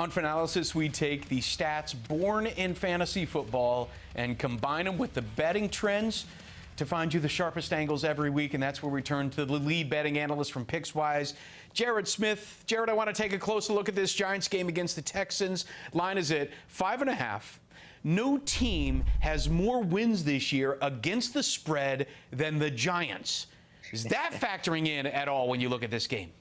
On Fanalysis, we take the stats born in fantasy football and combine them with the betting trends to find you the sharpest angles every week, and that's where we turn to the lead betting analyst from Pickswise, Jared Smith. Jared, I want to take a closer look at this Giants game against the Texans. Line is at 5.5. No team has more wins this year against the spread than the Giants. Is that factoring in at all when you look at this game?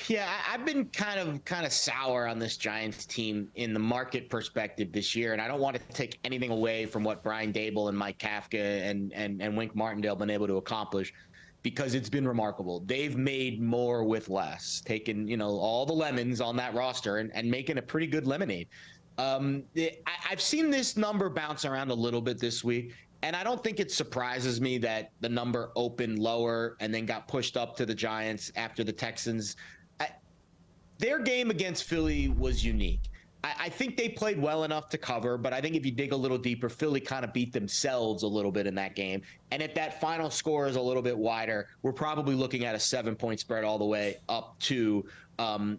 Yeah, I've been kind of sour on this Giants team in the market perspective this year, and I don't want to take anything away from what Brian Dable and Mike Kafka and Wink Martindale have been able to accomplish, because it's been remarkable. They've made more with less, taking all the lemons on that roster and making a pretty good lemonade. I've seen this number bounce around a little bit this week, and I don't think it surprises me that the number opened lower and then got pushed up to the Giants after the Texans. Their game against Philly was unique. I think they played well enough to cover, but I think if you dig a little deeper, Philly kind of beat themselves a little bit in that game. And if that final score is a little bit wider, we're probably looking at a 7-point spread all the way up to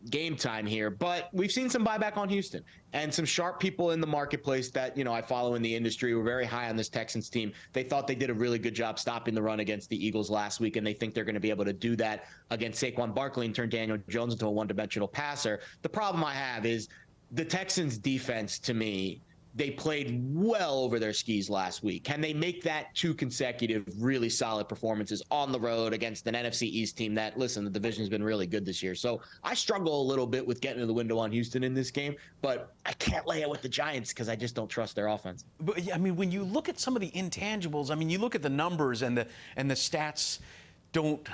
game time here. But we've seen some buyback on Houston, and some sharp people in the marketplace that I follow in the industry were very high on this Texans team. They thought they did a really good job stopping the run against the Eagles last week, and they think they're going to be able to do that against Saquon Barkley and turn Daniel Jones into a one-dimensional passer. The problem I have is the Texans defense, to me, they played well over their skis last week. Can they make that 2 consecutive really solid performances on the road against an NFC East team that, listen, the division's been really good this year. So I struggle a little bit with getting to the window on Houston in this game, but I can't lay it with the Giants because I just don't trust their offense. But I mean, when you look at some of the intangibles, I mean, you look at the numbers and the stats don't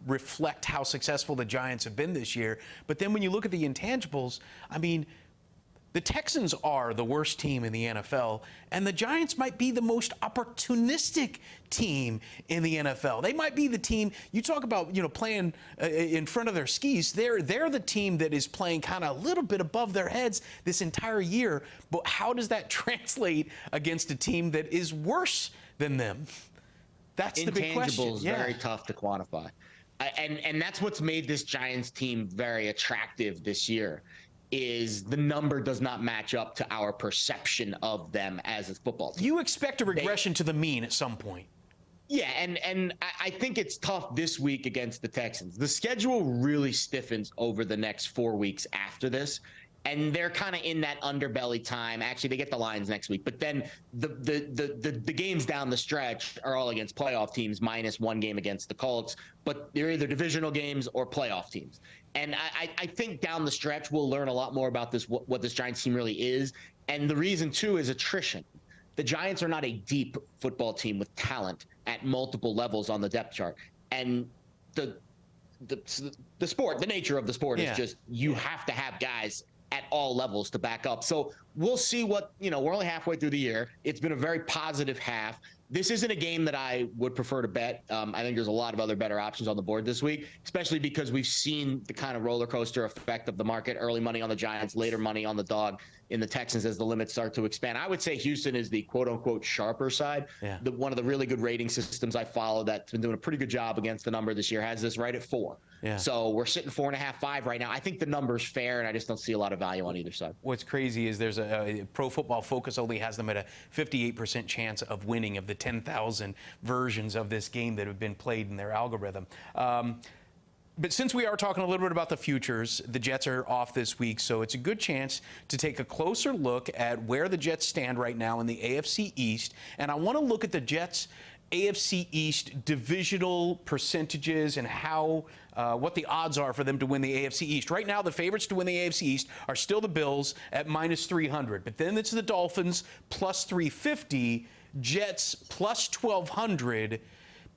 reflect how successful the Giants have been this year. But then when you look at the intangibles, I mean, the Texans are the worst team in the NFL, and the Giants might be the most opportunistic team in the NFL. They might be the team, you talk about, playing in front of their skis. They're the team that is playing kind of a little bit above their heads this entire year. But how does that translate against a team that is worse than them? That's the big question. Intangibles, very tough to quantify. And that's what's made this Giants team very attractive this year, is the number does not match up to our perception of them as a football team. You expect a regression to the mean at some point. Yeah, and I think it's tough this week against the Texans. The schedule really stiffens over the next 4 weeks after this, and they're kind of in that underbelly time. Actually, they get the Lions next week, but then the games down the stretch are all against playoff teams, minus 1 game against the Colts, but they're either divisional games or playoff teams. And I think down the stretch we'll learn a lot more about this, what this Giants team really is. And the reason, too, is attrition. The Giants are not a deep football team with talent at multiple levels on the depth chart. And the sport, the nature of the sport is just you have to have guys at all levels to back up. So we'll see what, we're only halfway through the year. It's been a very positive half. This isn't a game that I would prefer to bet. I think there's a lot of other better options on the board this week, especially because we've seen the kind of roller coaster effect of the market. Early money on the Giants, later money on the dog in the Texans as the limits start to expand. I would say Houston is the quote-unquote sharper side. Yeah. One of the really good rating systems I follow that's been doing a pretty good job against the number this year has this right at 4. Yeah. So we're sitting 4.5, 5 right now. I think the number's fair, and I just don't see a lot of value on either side. What's crazy is there's a Pro Football Focus only has them at a 58% chance of winning of the 10,000 versions of this game that have been played in their algorithm. But since we are talking a little bit about the futures, the Jets are off this week, so it's a good chance to take a closer look at where the Jets stand right now in the AFC East. And I want to look at the Jets' AFC East divisional percentages and how what the odds are for them to win the AFC East. Right now, the favorites to win the AFC East are still the Bills at minus 300. But then it's the Dolphins plus 350, Jets plus 1,200,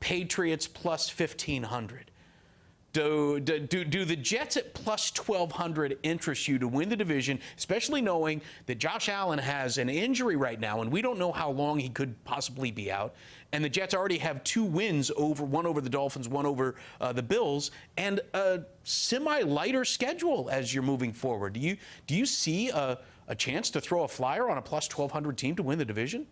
Patriots plus 1,500. Do the Jets at plus 1,200 interest you to win the division, especially knowing that Josh Allen has an injury right now, and we don't know how long he could possibly be out, and the Jets already have 2 wins, one over the Dolphins, one over the Bills, and a semi-lighter schedule as you're moving forward? Do you see a chance to throw a flyer on a plus 1,200 team to win the division?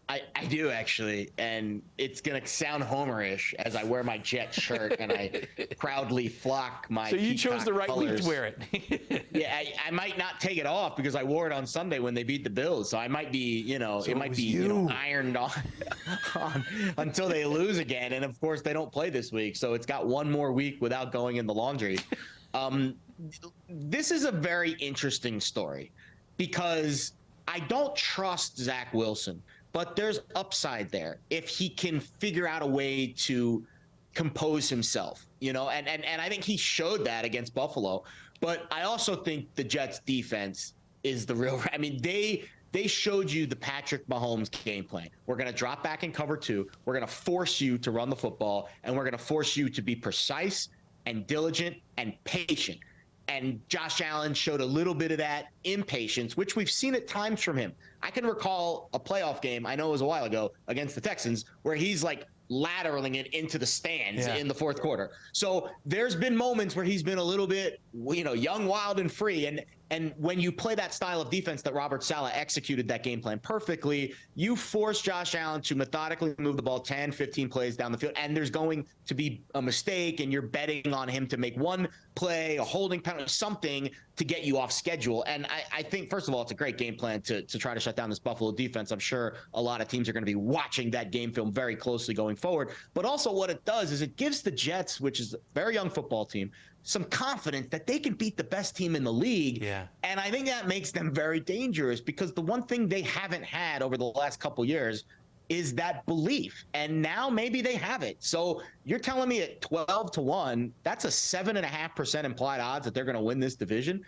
I do actually, and it's gonna sound homerish as I wear my Jet shirt and I proudly flock my. So you chose the right colors. week to wear it. Yeah, I might not take it off because I wore it on Sunday when they beat the Bills. So I might be, so it might be ironed on until they lose again. And of course, they don't play this week, so it's got one more week without going in the laundry. This is a very interesting story because I don't trust Zach Wilson. But there's upside there if he can figure out a way to compose himself, and I think he showed that against Buffalo. But I also think the Jets defense is the real. I mean, they showed you the Patrick Mahomes game plan. We're going to drop back in cover 2. We're going to force you to run the football, and we're going to force you to be precise and diligent and patient. And Josh Allen showed a little bit of that impatience, which we've seen at times from him. I can recall a playoff game, I know it was a while ago, against the Texans, where he's like lateraling it into the stands in the fourth quarter. So there's been moments where he's been a little bit, young, wild, and free. And when you play that style of defense that Robert Saleh executed that game plan perfectly, you force Josh Allen to methodically move the ball 10, 15 plays down the field, and there's going to be a mistake, and you're betting on him to make one play, a holding penalty, something to get you off schedule. And I think, first of all, it's a great game plan to try to shut down this Buffalo defense. I'm sure a lot of teams are going to be watching that game film very closely going forward. But also what it does is it gives the Jets, which is a very young football team, some confidence that they can beat the best team in the league. Yeah. And I think that makes them very dangerous because the one thing they haven't had over the last couple years is that belief. And now maybe they have it. So you're telling me at 12-1, that's a 7.5% implied odds that they're going to win this division.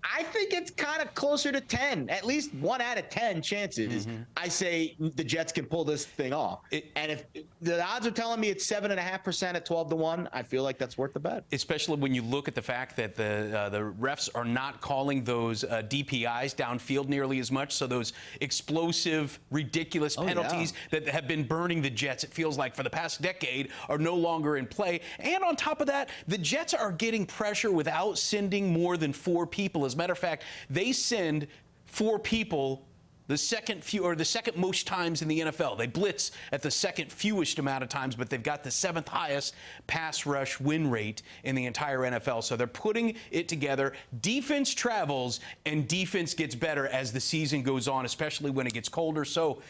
I think it's kind of closer to 10, at least 1 out of 10 chances. I say the Jets can pull this thing off. And if the odds are telling me it's 7.5% at 12-1, I feel like that's worth the bet. Especially when you look at the fact that the refs are not calling those DPIs downfield nearly as much. So those explosive, ridiculous penalties that have been burning the Jets, it feels like, for the past decade are no longer in play. And on top of that, the Jets are getting pressure without sending more than 4 people. As a matter of fact, they send 4 people the second most times in the NFL. They blitz at the second fewest amount of times, but they've got the 7th highest pass rush win rate in the entire NFL. So they're putting it together. Defense travels, and defense gets better as the season goes on, especially when it gets colder. So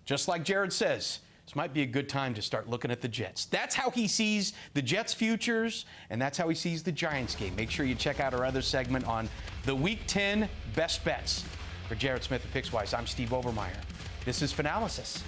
just like Jared says, this might be a good time to start looking at the Jets. That's how he sees the Jets' futures, and that's how he sees the Giants game. Make sure you check out our other segment on the Week 10 Best Bets. For Jared Smith of Pickswise, I'm Steve Overmyer. This is Fanalysis.